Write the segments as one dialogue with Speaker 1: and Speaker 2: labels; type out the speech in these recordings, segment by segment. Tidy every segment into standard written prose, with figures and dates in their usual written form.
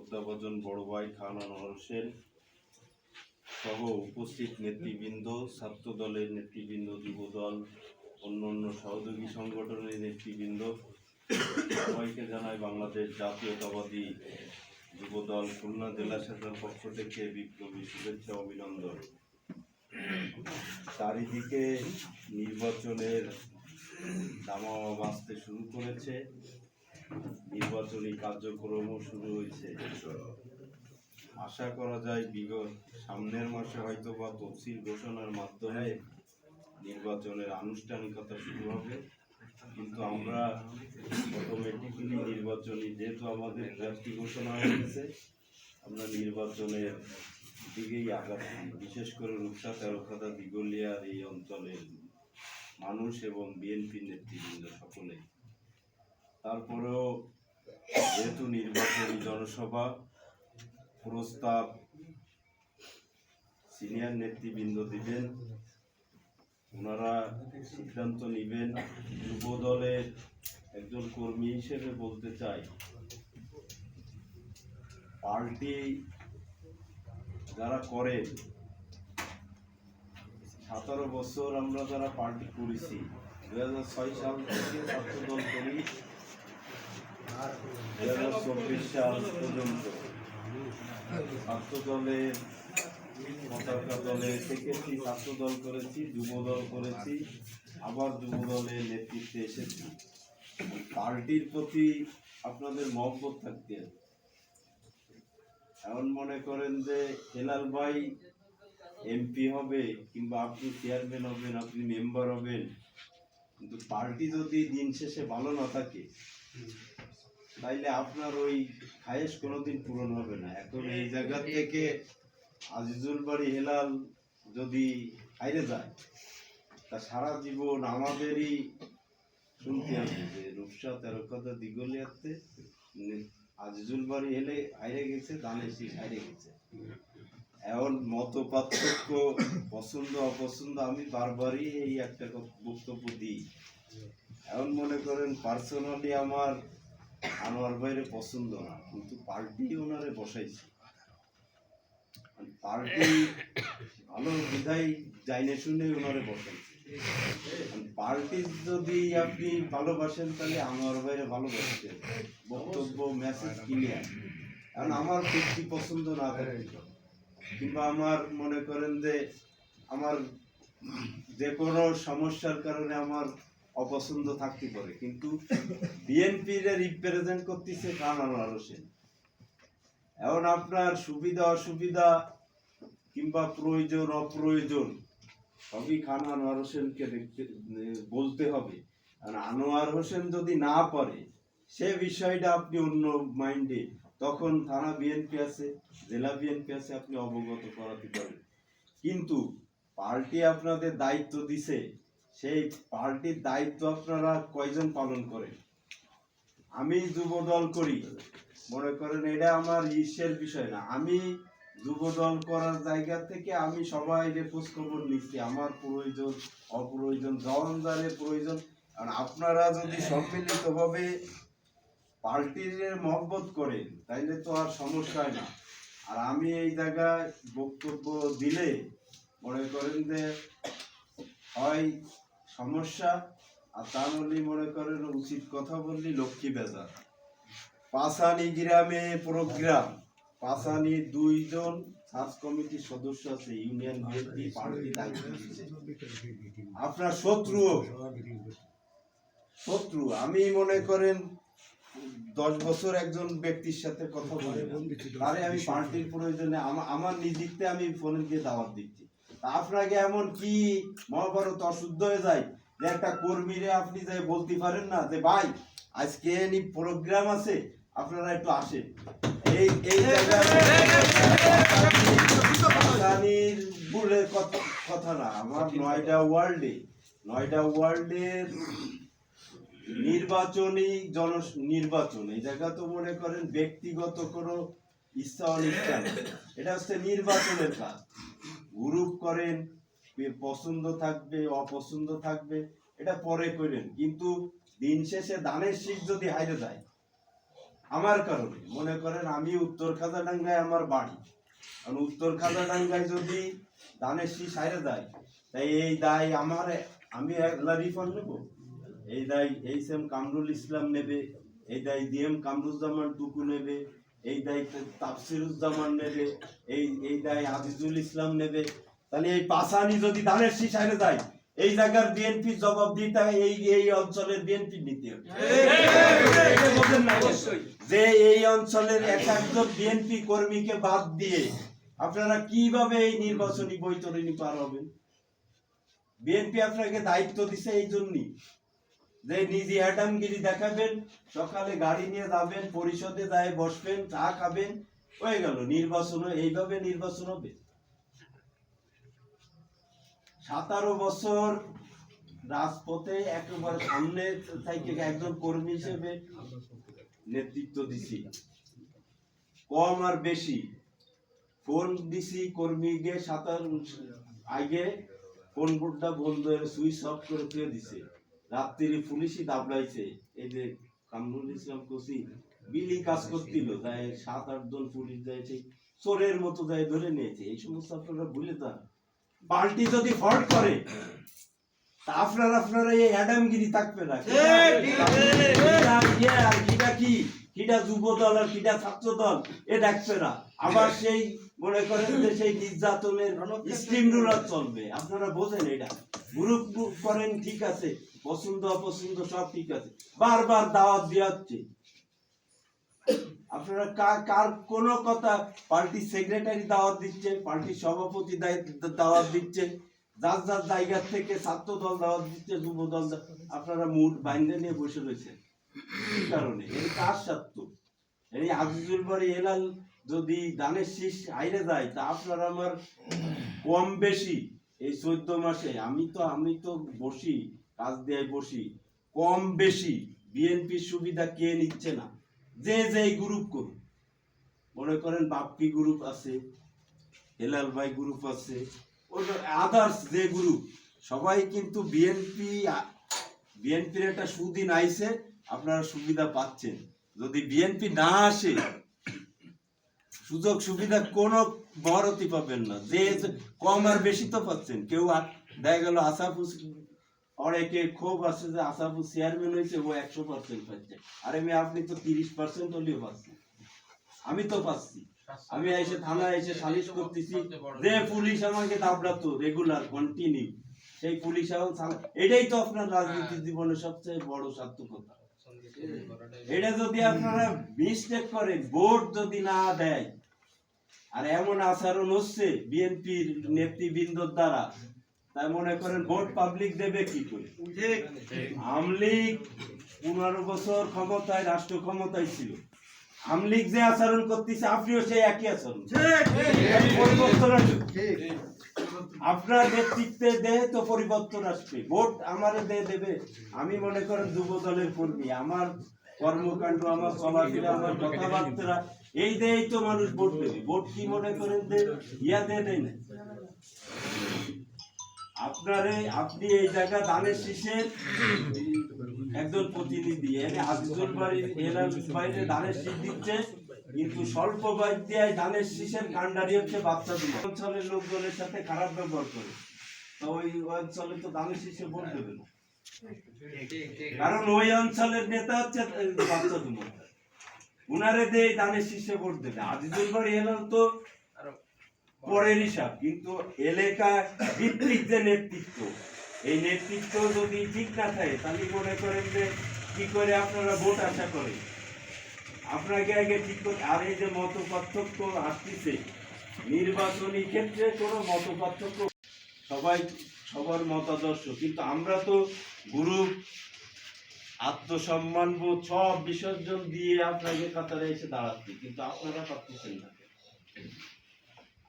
Speaker 1: শ্রদ্ধাভাজন বড় ভাই খান আনোয়ার হোসেন সহ উপস্থিত নেতৃবৃন্দ, ছাত্র দলের নেতৃবৃন্দ, যুবদল, অন্যান্য সহযোগী সংগঠনের নেতৃবৃন্দ, সবাইকে জানাই বাংলাদেশ জাতীয়তাবাদী যুবদল খুলনা জেলা শাখার পক্ষ থেকে বিপ্লবী শুভেচ্ছা অভিনন্দন। চারিদিকে নির্বাচনের দামামা বাজতে শুরু করেছে, নির্বাচনী কার্যক্রমও শুরু হয়েছে। আশা করা যায় সামনের মাসে হয়তো বা তফসিল ঘোষণার মাধ্যমে নির্বাচনের আনুষ্ঠানিকতা শুরু হবে, কিন্তু আমরা অটোমেটিক্যালি নির্বাচনী যেহেতু আমাদের প্রার্থী ঘোষণা হয়েছে, আমরা নির্বাচনের দিকেই আগাচ্ছি। বিশেষ করে রূপসা তেরোখাদা দিগলিয়ার এই অঞ্চলের মানুষ এবং বিএনপি নেতৃবৃন্দ সকলেই। তারপরেও যেহেতু নির্বাচনী জনসভা প্রস্তাব সিনিয়র নেতৃবৃন্দ দিবেন, ওনারা সিদ্ধান্ত নেবেন। যুব দলের একজন কর্মী হিসেবে বলতে চাই, পার্টি যারা করেন 17 বছর আমরা যারা পার্টি করেছি, 2006 সাল থেকে ছাত্র দল করি 2024 সাল পর্যন্ত ছাত্র দলের পতাকা দলে থেকেছি, ছাত্র দল করেছি, যুব দল করেছি, আবার যুব দলের নেতৃত্বে এসেছি। পার্টির প্রতি আপনাদের মহব্বত থাকতে হবে। এমন মনে করেন যে হেলাল ভাই এমপি হবে কিংবা আপনি চেয়ারম্যান হবেন, আপনি মেম্বার হবেন, কিন্তু পার্টি যদি দিন শেষে ভালো না থাকে তাইলে আপনার ওই খায়েশ কোনোদিন পূরণ হবে না। এখন এই জায়গা থেকে আজিজুল বাড়ি হেলাল যদি হাইরে যায়, তা সারা জীবন আমাদেরই শুনতে হবে যে রূপসা তেরোখাদা দিগলিয়াতে আজিজুল বাড়ি হেলে হাইরে গেছে, দানের শীষ হাইরে গেছে। এখন মত পার্থক্য, পছন্দ অপছন্দ, আমি বারবারই এই একটা বক্তব্য দিই। এখন মনে করেন পার্সোনালি আমার আনোয়ার ভাইরে পছন্দ না, কিন্তু পার্টি ওনারে বসাইছে। পার্টি ভালো বিধায় জাইনে শুনে ওনারে বসাইছে। পার্টি যদি আপনি ভালোবাসেন তাহলে আনোয়ার ভাইরে ভালোবাসতেন, বক্তব্য মেসেজ ক্লিয়ার। কারণ আমার ব্যক্তি পছন্দ না থাকে কিংবা আমার মনে করেন যে আমার যে কোনো সমস্যার কারণে আমার অপছন্দ থাকতে পারে, কিন্তু বিএনপির রিপ্রেজেন্ট করতেছে খান আনোয়ার হোসেন। এখন আপনার সুবিধা অসুবিধা কিংবা প্রয়োজন অপ্রয়োজন সবই খান আনোয়ার হোসেনকে বলতে হবে। আর আনোয়ার হোসেন যদি না পারে সে বিষয়টা আপনি অন্য মাইন্ডে, তখন থানা বিএনপি আছে, জেলা বিএনপি আছে, আপনি অবগত করাতে পারেন। কিন্তু পার্টি আপনাদের দায়িত্ব দিছে, সেই পার্টির দায়িত্ব আপনারা কয়জন পালন করেন? আমি যুব দল করি, মনে করেন এটা আমার ঈর্ষের বিষয় না। আমি যুব দল করার জায়গা থেকে আমি সবাই খোঁজ খবর নিচ্ছি, আমার প্রয়োজন অপ্রয়োজন জনজানের প্রয়োজন। কারণ আপনারা যদি সম্মিলিতভাবে পার্টির মহব্বত করেন তাইলে তো আর সমস্যা হয় না। আর আমি এই জায়গায় বক্তব্য দিলে মনে করেন যে হয় সমস্যা, আর তা নলি মনে করেন উচিত কথা বললি লক্ষ্মী বেজার। পাশানি গ্রামে প্রোগ্রাম, পাশানি 2 জন সার্চ কমিটির সদস্য আছে, ইউনিয়ন বিএনপি পার্টি দায়িত্ব দিয়েছে। আপনার শত্রু আমি মনে করেন 10 বছর একজন ব্যক্তির সাথে কথা বলি, তারে আমি পার্টির প্রয়োজনে আমার নিজেকে আমি ফোনে দিয়ে দাওয়াত দিচ্ছি। আপনাকে এমন কি মহাভারত অশুদ্ধ হয়ে যায় যে একটা কর্মীরে আপনি যাই বলতে পারেন না যে ভাই আজকে এই প্রোগ্রাম আছে, আপনারা একটু আসেন। এই জায়গায় বলে কথা না, আমার 9টা ওয়ার্ল্ডের নির্বাচনী নির্বাচন, এই জায়গা তো মনে করেন ব্যক্তিগত কোনো ইচ্ছা অনিচ্ছা না, এটা হচ্ছে নির্বাচনের কাজ। গ্রুপ করেন, পছন্দ থাকবে অপছন্দ থাকবে, এটা পরে করেন, কিন্তু দিন শেষে দানের শীষ যদি হাইরে যায় আমার কারণে। মনে করেন আমি উত্তর খাজাডাঙ্গায় আমার বাড়ি, আর উত্তর খাজাডাঙ্গায় যদি ধানের শীষ হাইরে যায়, তাই এই দায় আমার, আমি একলা রিফান্ড নেব? এই দায় এইচ.এম. কামরুল ইসলাম নেবে, এই দায় ডি.এম. কামরুজ্জামান টুকু নেবে, এই দায় তাফসিরুজ্জামান নেবে, এই দায় আজিজুল ইসলাম নেবে। তাহলে এই পাসানি যদি ধানের শীষ হাইরে যায়, এই জায়গার বিএনপি জবাব দিতে এই অঞ্চলের বিএনপি নিতে হবে। যে এই অঞ্চলের একজন বিএনপি কর্মীকে বাদ দিয়ে আপনারা কিভাবে এই নির্বাচনী বৈতরণী পার হবেন? বিএনপি আপনাকে দায়িত্ব দিছে এই জন্যই যে নিজে অ্যাডামগিরি দেখাবেন, সকালে গাড়ি নিয়ে যাবেন, পরিষদে যায় বসবেন, চা খাবেন, হয়ে গেল নির্বাচন। এইভাবে নির্বাচন হবে? 17 বছর রাজপথে একেবারে সামনে থেকে একজন কর্মী হিসেবে নেতৃত্ব দিছি, কম আর বেশি ফোন দিছি কর্মীকে, 7 আগে ফোন বোর্ডটা বন্ধ হয়ে সুইচ অফ করে দিয়ে দিছে, রাত্রি পুলিশই দাবলাইছে। এই যে কামরুল ইসলাম কোসি বিলি কাজ করছিল, তাই 7-8 জন পুলিশ যাইছে, চোরের মতো যাই ধরে নিয়েছে। এই সমস্ত আপনারা ভুলে যান। পার্টি যদি ফল্ট করে তা আপনারা এই অ্যাডামগিরি থাকবে না। কিটা যুব দল আর কিটা ছাত্র দল এ দেখবে না। আবার সেই মনে করেন যে সেই নির্যাতনের স্টিম রোলার চলবে। আপনারা বোঝেন এটা। গ্রুপ করেন ঠিক আছে, পছন্দ অপছন্দ সব ঠিক আছে, বারবার দাওয়াত দেওয়া হচ্ছে। আপনারা কার কোন কথা, পার্টি সেক্রেটারি দাওয়াত দিচ্ছে, পার্টি সভাপতি দাওয়াত দিচ্ছে, যার যার জায়গা থেকে ছাত্র দল দাওয়াত দিচ্ছে, যুব দল। আপনারা মুড বাইন্দে নিয়ে বসে রয়েছেন কি কারণে? এই কার স্বার্থ? এই আজিজুল বাড়ি হেলাল যদি ধানের শীষ হাইরে যায়, তা আপনারা আমার কম বেশি এই 14 মাসে আমি তো বসি, কাজ দিয়ে বসি, কম বেশি বিএনপির সুবিধা কে নিচ্ছে না? যে গ্রুপ করুন, মনে করেন বাপ্পি গ্রুপ আছে, হেলাল ভাই গ্রুপ আছে, আদার্স যে গ্রুপ, সবাই কিন্তু বিএনপির একটা সুদিন আইছে, আপনারা সুবিধা পাচ্ছেন। যদি বিএনপি না আসে, সুযোগ সুবিধা কোনো বড়তি পাবেন না। যে কম আর বেশি তো পাচ্ছেন। কেউ দেখা গেল আসাফুস, অনেকে ক্ষোভ আছে যে আসাফুস চেয়ারম্যান হয়েছে, ও 100% পাচ্ছে। আরে আপনি তো 30% হলেও পাচ্ছেন, আমি তো পাচ্ছি। আমি এসে থানায় এসে সালিশ করতেছি, যে পুলিশ আমাকে দাবড়াতো রেগুলার কন্টিনিউ, সেই পুলিশ এখন এটাই তো আপনার রাজনীতি জীবনের সবচেয়ে বড় সার্থকতা। এটা যদি আপনারা মিস্টেক করেন, ভোট যদি না দেয়, আর এমন আচরণ হচ্ছে বিএনপির নেতৃবৃন্দর দ্বারা, তাই মনে করেন ভোট পাবলিক দেবে কি করে? আমলিগ 15 বছর ক্ষমতায়, রাষ্ট্র ক্ষমতায় ছিল, আমলিগ যে আচরণ করতেছে আপনিও সেই একই আচরণ। পরিবর্তন আসবে, আপনার নেতৃত্বে দেহে তো পরিবর্তন আসবে। ভোট আমার দেবে। আমি মনে করেন যুব দলের কর্মী, আমার কর্মকাণ্ড, আমার চলাফেরা, আমার কথাবার্তা এই দেই তো মানুষ ভোট দেবে। ভোট কি মনে করেন যে দেয় না? আপনি এই জায়গা ধানের শীষের একজন প্রতিনিধি, আজিজুল বাড়ির বাইরে ধানের শীষ দিচ্ছে, কিন্তু স্বল্প বাইক দিয়ে ধানের শীষের কান্ডারি হচ্ছে বাচ্চা দুটো। অঞ্চলের লোকজনের সাথে খারাপ ব্যবহার করে, তো ওই অঞ্চলে তো ধানের শীষে ভোট দেবে না, কারণ ওই অঞ্চলের নেতা হচ্ছে বাচ্চা দুটো, উনারে দিয়ে ধানের শীষে ভোট দেবে। আজিজুল বাড়ি এলাম তো পরের হিসাব, কিন্তু এলাকা ভিত্তিক যে নেতৃত্ব, এই নেতৃত্ব যদি ঠিক না থাকে, তাহলে মনে করেন যে কি করে আপনারা ভোট আশা করেন? আপনাকে আগে ঠিক করতে। আর এই যে মত পার্থক্য আসতেছে নির্বাচনী ক্ষেত্রে, কোনো মত পার্থক্য, সবাই সবার মতাদর্শ, কিন্তু আমরা তো গ্রুপ, আত্মসম্মান বোধ সব বিসর্জন দিয়ে আপনাকে কাতারে এসে দাঁড়াচ্ছি, কিন্তু আপনারা পাচ্ছেন না।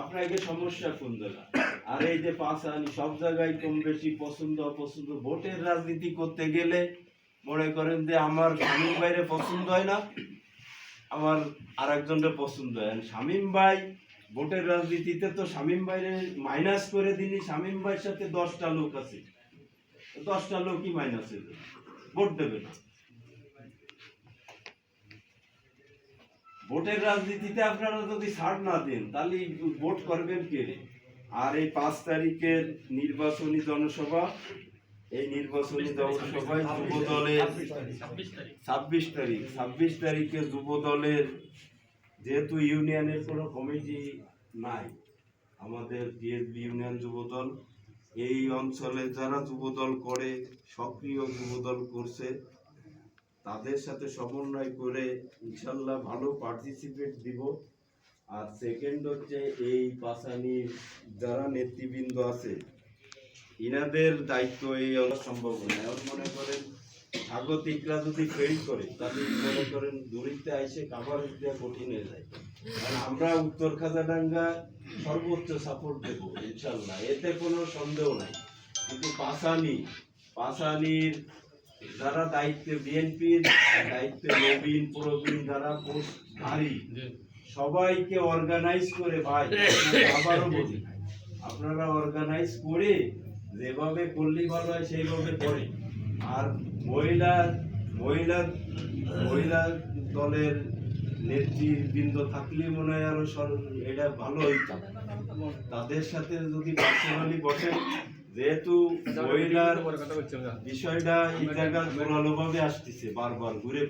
Speaker 1: আপনাকে সমস্যা কোন জায়গা? আর এই যে পাঁচানি সব জায়গায় কম বেশি পছন্দ অপছন্দ। ভোটের রাজনীতি করতে গেলে মনে করেন যে আমার শামীম ভাইরে পছন্দ হয় না, আমার আর একজনের পছন্দ হয়। শামীম ভাই ভোটের রাজনীতিতে তো শামীম ভাইরে মাইনাস করে দিনি, শামীম ভাইয়ের সাথে 10টা লোক আছে, 10টা লোকই মাইনাস হয়ে যাবে, ভোট দেবে না। ভোটের রাজনীতিতে আপনারা যদি ছাড় না দেন তাহলে ভোট করবেন কে? আর এই 5 তারিখের নির্বাচনী জনসভা, এই নির্বাচনী জনসভায় যুব দলের 26 তারিখে যুব দলের, যেহেতু ইউনিয়নের কোনো কমিটি নাই, আমাদের টিএসবি ইউনিয়ন যুব দল এই অঞ্চলে যারা যুব দল করে, সক্রিয় যুব দল করছে, তাদের সাথে সমন্বয় করে ইনশাল্লাহ ভালো পার্টিসিপেট দিব। আর সেকেন্ড হচ্ছে এই পাসানির যারা নেতৃবৃন্দ আছে ইনাদের দায়িত্ব এই সম্ভব নয়। এখন মনে করেন স্বাগতিকরা যদি ফেল করে তাহলে মনে করেন দূরিতে আইসে কাভারেজ দেওয়া কঠিন হয়ে যায়। কারণ আমরা উত্তর খাজাডাঙ্গা সর্বোচ্চ সাপোর্ট দেবো ইনশাল্লাহ, এতে কোনো সন্দেহ নাই। কিন্তু পাসানির যারা দায়িত্বে, বিএনপির দায়িত্বে নবীন প্রবীণ যারা পোস্টধারী, সবাইকে অর্গানাইজ করে, ভাই আবারও বলি, আপনারা অর্গানাইজ করে যেভাবে করলেই ভালো হয় সেইভাবে করে। আর মহিলা দলের নেতৃবৃন্দ থাকলে মনে হয় আরো এটা ভালো হইতাম। তাদের সাথে যদি পার্সোনালি বসেন, যেহেতু মহিলার বিষয়টা এই জায়গায় জোরালোভাবে আসতেছে বারবার ঘুরে